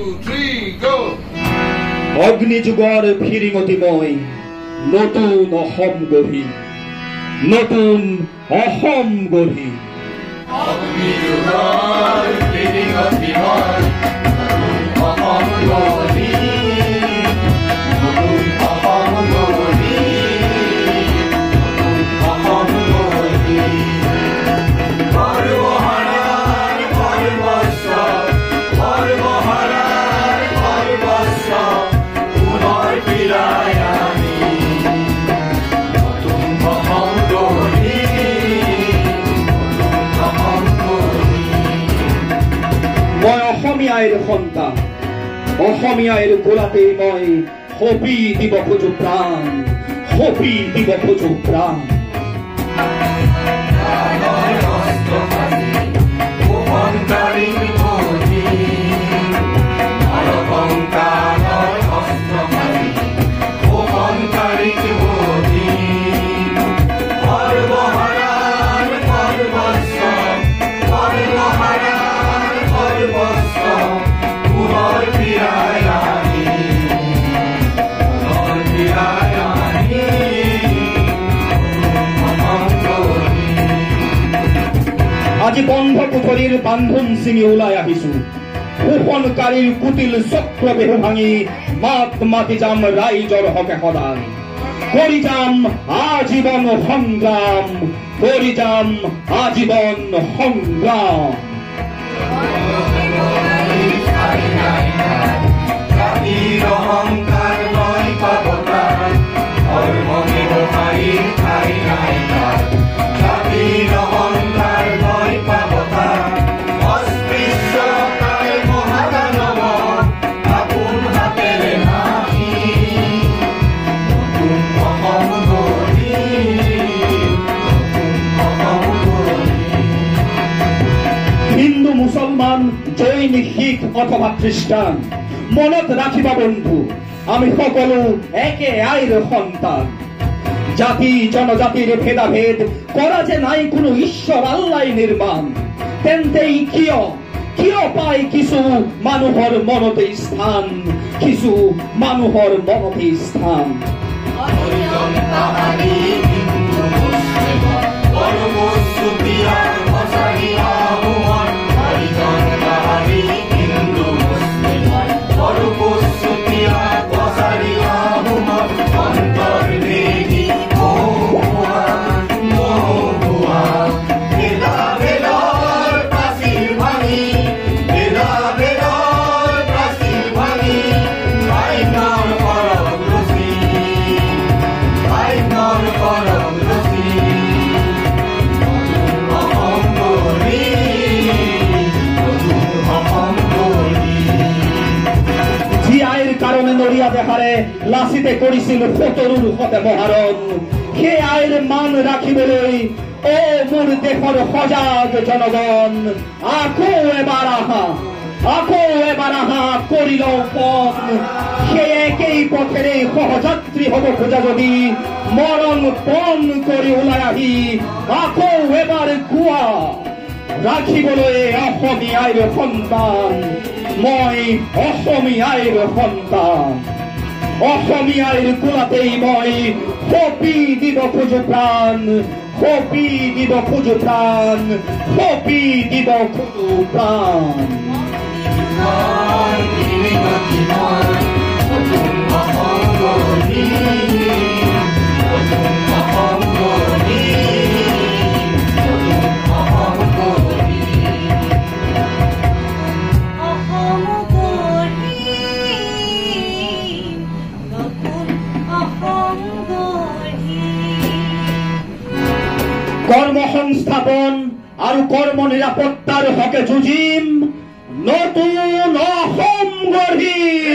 3, go! অগ্নিযুগৰ ফিৰিঙতিময় নতুন অহম গঢ়ি নতুন অহম গঢ়ি অগ্নিযুগৰ ফিৰিঙতিময় নতুন অহম গঢ়ি নতুন অহম গঢ়ি নতুন অহম গঢ়ি সৰ্বহাৰাৰ সৰ্বস্ব সৰ্বহাৰাৰ সৰ্বস্ব পুনৰ ফিৰাই আনি নতুন অহম গঢ়ি মই অসমীয়াৰ সন্তান অসমীয়াৰ গোলাতে মই সপি দিব খোজো প্ৰাণ সপি দিব খোজো প্ৰাণ আজি বন্ধ পুখুৰীৰ বান্ধোন ছিঙি ওলাই আহিছো শোষণকাৰীৰ কুটিল চক্ৰ বেহু ভাঙি মাত মাতি যাম ৰাইজৰ হকে সদায় কৰি যাম আজীৱন সংগ্ৰাম কৰি যাম আজীৱন সংগ্ৰাম হিন্দু মুছলমান জৈন শিখ অথবা খ্ৰীষ্টান মনত ৰাখিবা বন্ধু আমি সকলো একে আইৰ সন্তান জাতি জনজাতিৰ ভেদাভেদ কৰা যে নাই কোনো ঈশ্বৰ আল্লাই নিৰ্মাণ তেন্তেই কিয় পায় কিছু মানুহৰ মনতে স্থান কিছু মানুহৰ মনতে স্থান কাৰণে নড়িয়া দেখাৰে লাচিতে কৰিছিল ৭০ৰ সতে মহাৰণ সেই আইৰ মান ৰাখিবলৈ ও মোৰ দেশৰ সজাগ জনগণ আকৌ এবাৰ আহা কৰি লওঁ পথ সেই একেই পথেৰে সহযাত্ৰী হ'ব খোজা যদি মৰণ পণ কৰি ওলাই আহি আকৌ এবাৰ কোৱা ৰাখিবলৈ অসমীয়াৰ সন্তান মই অসমীয়াৰ সন্তান অসমীয়াৰ কোলাতেই মই সপি দিব খোজো প্ৰাণ সপি দিব খোজো প্ৰাণ সপি দিব খোজো প্ৰাণ কৰ্মসংস্থাপন আৰু কৰ্ম নিৰাপত্তাৰ হকে যুঁজিম নতুন অসম গঢ়ি